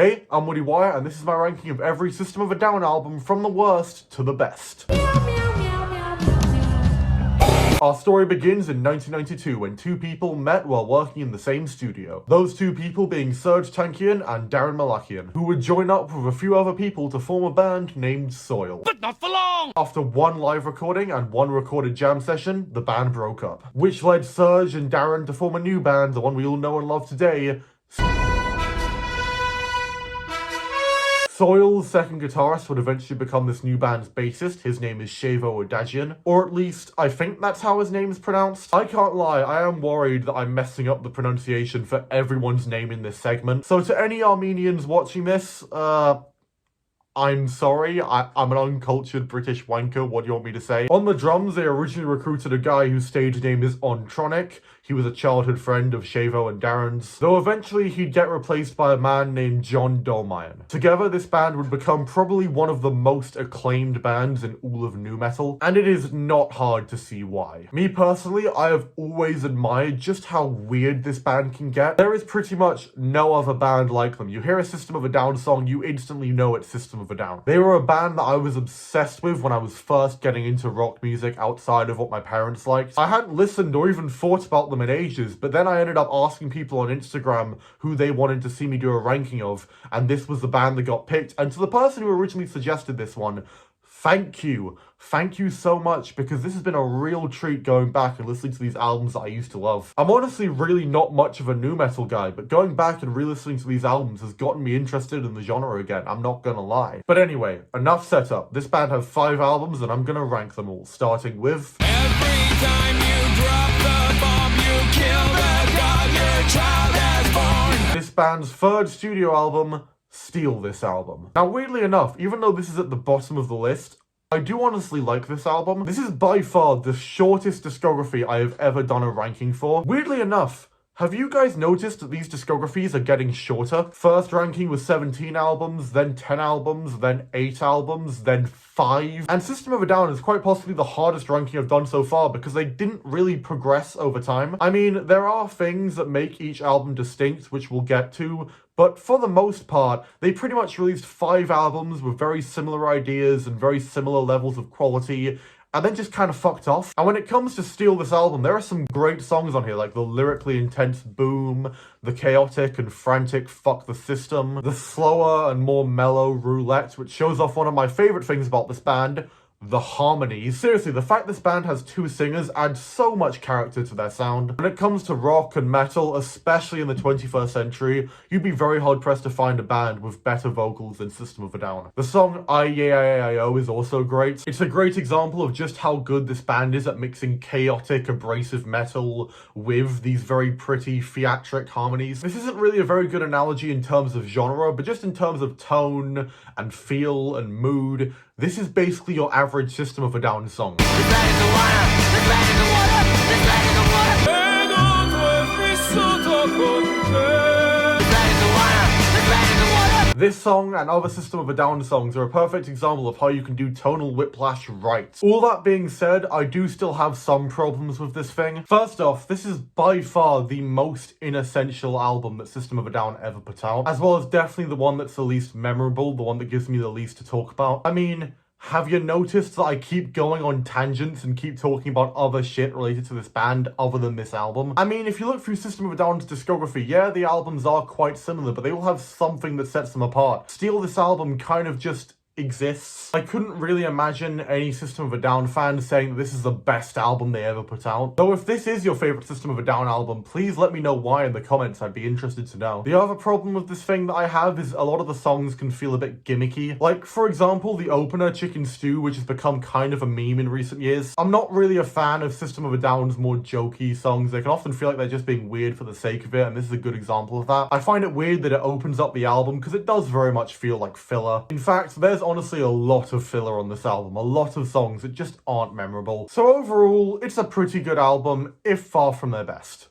Hey, I'm Woody Wire, and this is my ranking of every System of a Down album from the worst to the best. Our story begins in 1992 when two people met while working in the same studio. Those two people being Serge Tankian and Darren Malakian, who would join up with a few other people to form a band named Soil. But not for long! After one live recording and one recorded jam session, the band broke up, which led Serge and Darren to form a new band, the one we all know and love today, Soil's second guitarist would eventually become this new band's bassist. His name is Shavo Adagian, or at least I think that's how his name is pronounced. I can't lie, I am worried that I'm messing up the pronunciation for everyone's name in this segment. So to any Armenians watching this, I'm sorry, I'm an uncultured British wanker, what do you want me to say? On the drums, they originally recruited a guy whose stage name is Ontronic. He was a childhood friend of Shavo and Darren's, though eventually he'd get replaced by a man named John Dolmayan. Together, this band would become probably one of the most acclaimed bands in all of nu metal, and it is not hard to see why. Me personally, I have always admired just how weird this band can get. There is pretty much no other band like them. You hear a System of a Down song, you instantly know it's System of a Down. They were a band that I was obsessed with when I was first getting into rock music outside of what my parents liked. I hadn't listened or even thought about them in ages, but then I ended up asking people on Instagram who they wanted to see me do a ranking of, and this was the band that got picked. And to the person who originally suggested this one, thank you. Thank you so much, because this has been a real treat going back and listening to these albums that I used to love. I'm honestly really not much of a nu metal guy, but going back and re-listening to these albums has gotten me interested in the genre again, I'm not gonna lie. But anyway, enough setup. This band has 5 albums and I'm gonna rank them all, starting with... Every time you drop the bomb, you kill the god your child has born. This band's 3rd studio album, Steal This Album. Now weirdly enough, even though this is at the bottom of the list, I do honestly like this album. This is by far the shortest discography I have ever done a ranking for. Weirdly enough, have you guys noticed that these discographies are getting shorter? First ranking was 17 albums, then 10 albums, then 8 albums, then 5. And System of a Down is quite possibly the hardest ranking I've done so far because they didn't really progress over time. I mean, there are things that make each album distinct, which we'll get to, but for the most part, they pretty much released 5 albums with very similar ideas and very similar levels of quality, and then just kind of fucked off. And when it comes to Steal This Album, there are some great songs on here, like the lyrically intense Boom, the chaotic and frantic Fuck the System, the slower and more mellow Roulette, which shows off one of my favorite things about this band, the harmonies. Seriously, the fact this band has 2 singers adds so much character to their sound. When it comes to rock and metal, especially in the 21st century, you'd be very hard pressed to find a band with better vocals than System of a Down. The song I-E-I-E-I-O is also great. It's a great example of just how good this band is at mixing chaotic, abrasive metal with these very pretty theatric harmonies. This isn't really a very good analogy in terms of genre, but just in terms of tone and feel and mood, this is basically your average System of a Down song. This song and other System of a Down songs are a perfect example of how you can do tonal whiplash right. All that being said, I do still have some problems with this thing. First off, this is by far the most inessential album that System of a Down ever put out, as well as definitely the one that's the least memorable, the one that gives me the least to talk about. I mean, have you noticed that I keep going on tangents and keep talking about other shit related to this band other than this album? I mean, if you look through System of a Down's discography, yeah, the albums are quite similar, but they all have something that sets them apart. Steal This Album kind of just exists. I couldn't really imagine any System of a Down fan saying that this is the best album they ever put out. Though if this is your favorite System of a Down album, please let me know why in the comments, I'd be interested to know. The other problem with this thing that I have is a lot of the songs can feel a bit gimmicky. Like, for example, the opener, Chicken Stew, which has become kind of a meme in recent years. I'm not really a fan of System of a Down's more jokey songs. They can often feel like they're just being weird for the sake of it, and this is a good example of that. I find it weird that it opens up the album because it does very much feel like filler. In fact, there's honestly a lot of filler on this album, a lot of songs that just aren't memorable. So overall, it's a pretty good album, if far from their best.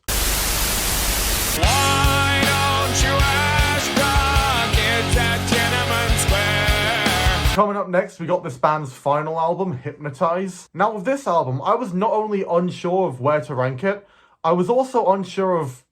Why don't you ask the kids at Tiananmen Square? Coming up next, we got this band's final album, Hypnotize. Now with this album, I was not only unsure of where to rank it, I was also unsure of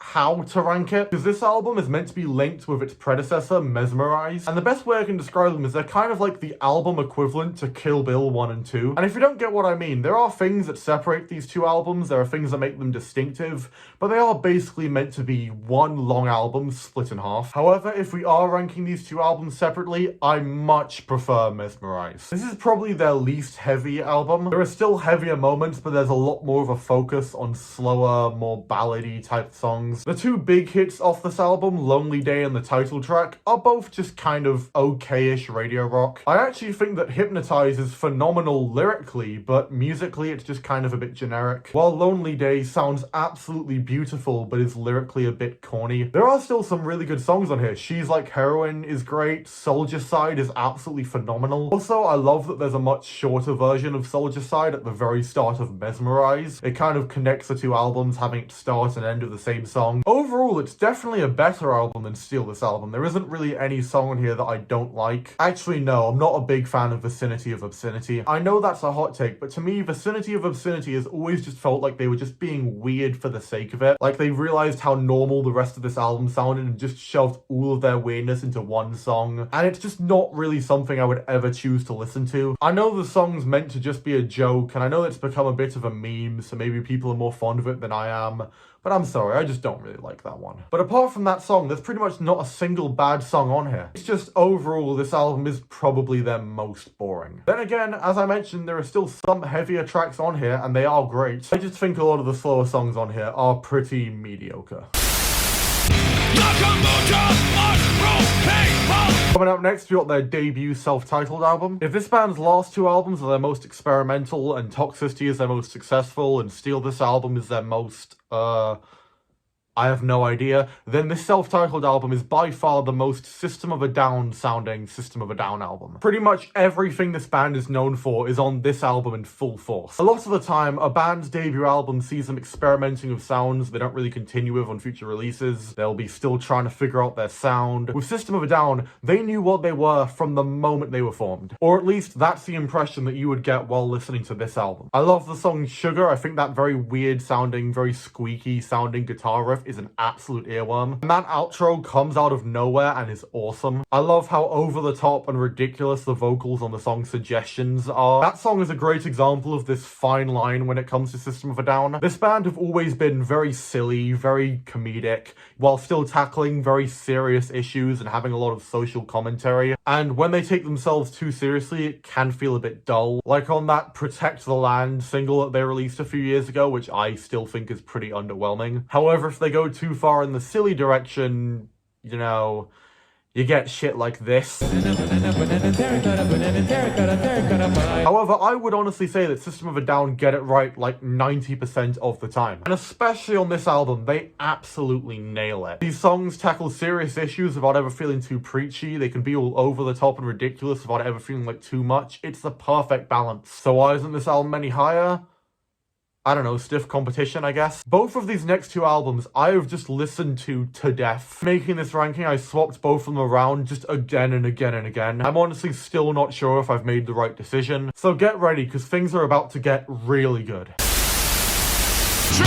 how to rank it, because this album is meant to be linked with its predecessor, Mesmerize, and the best way I can describe them is they're kind of like the album equivalent to Kill Bill 1 and 2. And if you don't get what I mean, there are things that separate these two albums, there are things that make them distinctive, but they are basically meant to be one long album split in half. However, if we are ranking these two albums separately, I much prefer Mesmerize. This is probably their least heavy album. There are still heavier moments, but there's a lot more of a focus on slower, more ballady type songs. The two big hits off this album, Lonely Day and the title track, are both just kind of okay-ish radio rock. I actually think that Hypnotize is phenomenal lyrically, but musically it's just kind of a bit generic. While Lonely Day sounds absolutely beautiful, but is lyrically a bit corny. There are still some really good songs on here. She's Like Heroin is great, Soldier Side is absolutely phenomenal. Also, I love that there's a much shorter version of Soldier Side at the very start of Mesmerize. It kind of connects the two albums, having it start and end with the same song. Overall, it's definitely a better album than Steal This Album. There isn't really any song on here that I don't like. Actually, no, I'm not a big fan of Vicinity of Obscenity. I know that's a hot take, but to me, Vicinity of Obscenity has always just felt like they were just being weird for the sake of it. Like they realized how normal the rest of this album sounded and just shoved all of their weirdness into one song. And it's just not really something I would ever choose to listen to. I know the song's meant to just be a joke, and I know it's become a bit of a meme, so maybe people are more fond of it than I am. But I'm sorry, I just don't really like that one. But apart from that song, there's pretty much not a single bad song on here. It's just overall, this album is probably their most boring. Then again, as I mentioned, there are still some heavier tracks on here, and they are great. I just think a lot of the slower songs on here are pretty mediocre. Coming up next, we got their debut self-titled album. If this band's last two albums are their most experimental, and Toxicity is their most successful, and Steal This Album is their most, I have no idea, then this self-titled album is by far the most System of a Down sounding System of a Down album. Pretty much everything this band is known for is on this album in full force. A lot of the time, a band's debut album sees them experimenting with sounds they don't really continue with on future releases. They'll be still trying to figure out their sound. With System of a Down, they knew what they were from the moment they were formed. Or at least that's the impression that you would get while listening to this album. I love the song Sugar. I think that very weird sounding, very squeaky sounding guitar riff is an absolute earworm. And that outro comes out of nowhere and is awesome. I love how over the top and ridiculous the vocals on the song Suggestions are. That song is a great example of this fine line when it comes to System of a Down. This band have always been very silly, very comedic, while still tackling very serious issues and having a lot of social commentary. And when they take themselves too seriously, it can feel a bit dull. Like on that Protect the Land single that they released a few years ago, which I still think is pretty underwhelming. However, if they go too far in the silly direction, you know, you get shit like this. However, I would honestly say that System of a Down get it right like 90% of the time. And especially on this album, they absolutely nail it. These songs tackle serious issues without ever feeling too preachy. They can be all over the top and ridiculous without ever feeling like too much. It's the perfect balance. So why isn't this album any higher? I don't know, stiff competition, I guess. Both of these next two albums, I have just listened to death. Making this ranking, I swapped both of them around just again and again and again. I'm honestly still not sure if I've made the right decision. So get ready, because things are about to get really good. Trust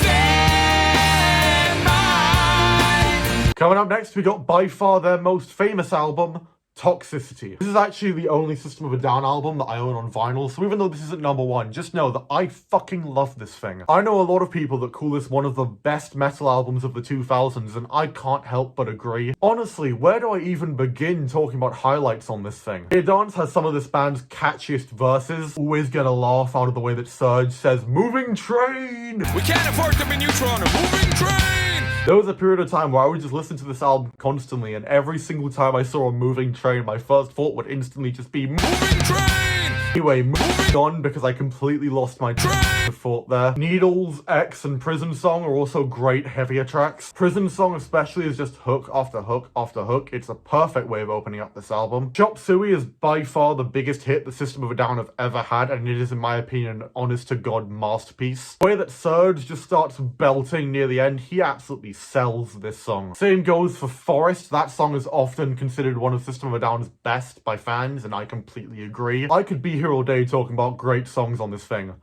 in mine. Coming up next, we got by far their most famous album, Toxicity. This is actually the only System of a Down album that I own on vinyl, so even though this isn't number one, just know that I fucking love this thing. I know a lot of people that call this one of the best metal albums of the 2000s, and I can't help but agree. Honestly, where do I even begin talking about highlights on this thing? Here Dance has some of this band's catchiest verses. Always get a laugh out of the way that Surge says, "Moving train!" We can't afford to be neutral on a moving train. There was a period of time where I would just listen to this album constantly, and every single time I saw a moving train, my first thought would instantly just be Moving train. Anyway, moving on, because I completely lost my train of thought there. Needles, X, and Prison Song are also great heavier tracks. Prison Song especially is just hook after hook after hook. It's a perfect way of opening up this album. Chop Suey is by far the biggest hit the System of a Down have ever had, and it is, in my opinion, an honest-to-God masterpiece. The way that Surge just starts belting near the end, he absolutely sells this song. Same goes for Forest. That song is often considered one of System of a Down's best by fans, and I completely agree. I could be here all day talking about great songs on this thing,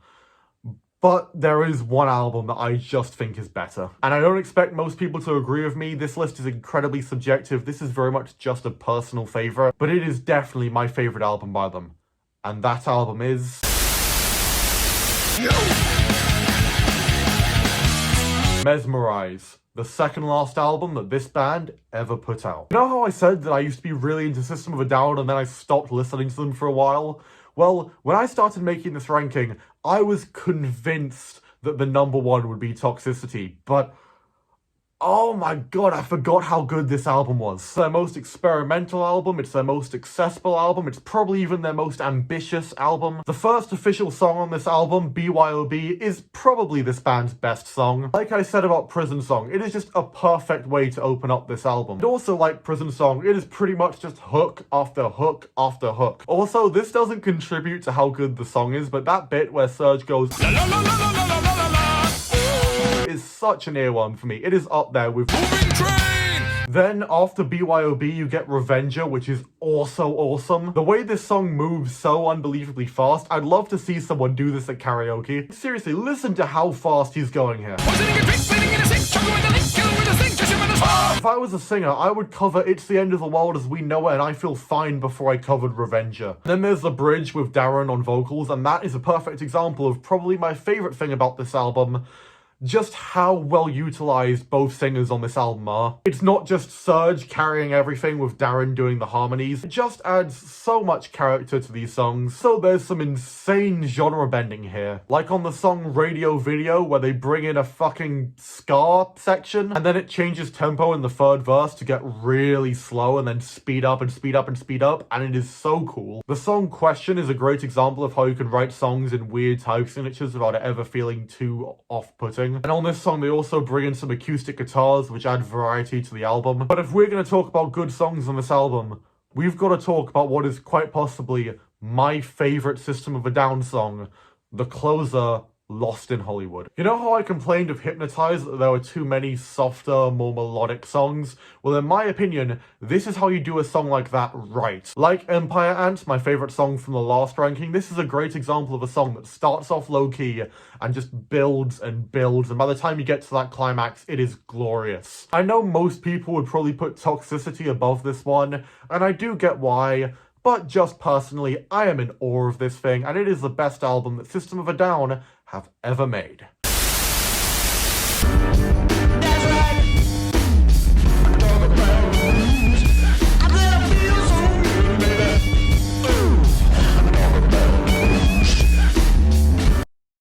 But there is one album that I just think is better. And I don't expect most people to agree with me. This list is incredibly subjective. This is very much just a personal favourite. But it is definitely my favourite album by them. And that album is... Mesmerize. The second last album that this band ever put out. You know how I said that I used to be really into System of a Down and then I stopped listening to them for a while? Well, when I started making this ranking, I was convinced that the number one would be Toxicity, but oh my god, I forgot how good this album was. It's their most experimental album, it's their most accessible album, it's probably even their most ambitious album. The first official song on this album, B.Y.O.B, is probably this band's best song. Like I said about Prison Song, it is just a perfect way to open up this album. And also like Prison Song, it is pretty much just hook after hook after hook. Also, this doesn't contribute to how good the song is, but that bit where Serge goes la la la la la la la la la is such an earworm for me. It is up there with Moving Train! Then after B.Y.O.B you get Revenga, which is also awesome. The way this song moves so unbelievably fast, I'd love to see someone do this at karaoke. Seriously, listen to how fast he's going here. If I was a singer, I would cover It's the End of the World as We Know It and I Feel Fine before I covered Revenga. Then there's the bridge with Darren on vocals, and that is a perfect example of probably my favourite thing about this album. Just how well utilized both singers on this album are. It's not just Serge carrying everything with Darren doing the harmonies. It just adds so much character to these songs. So there's some insane genre bending here. Like on the song Radio Video, where they bring in a fucking ska section, and then it changes tempo in the third verse to get really slow and then speed up and speed up and speed up, and it is so cool. The song Question is a great example of how you can write songs in weird type signatures without it ever feeling too off-putting. And on this song, they also bring in some acoustic guitars, which add variety to the album. But if we're going to talk about good songs on this album, we've got to talk about what is quite possibly my favourite System of a Down song, the closer, Lost in Hollywood. You know how I complained of Hypnotize that there were too many softer, more melodic songs? Well, in my opinion, this is how you do a song like that right. Like Empire Ant, my favourite song from the last ranking, this is a great example of a song that starts off low-key and just builds and builds, and by the time you get to that climax, it is glorious. I know most people would probably put Toxicity above this one, and I do get why, but just personally, I am in awe of this thing, and it is the best album that System of a Down have ever made.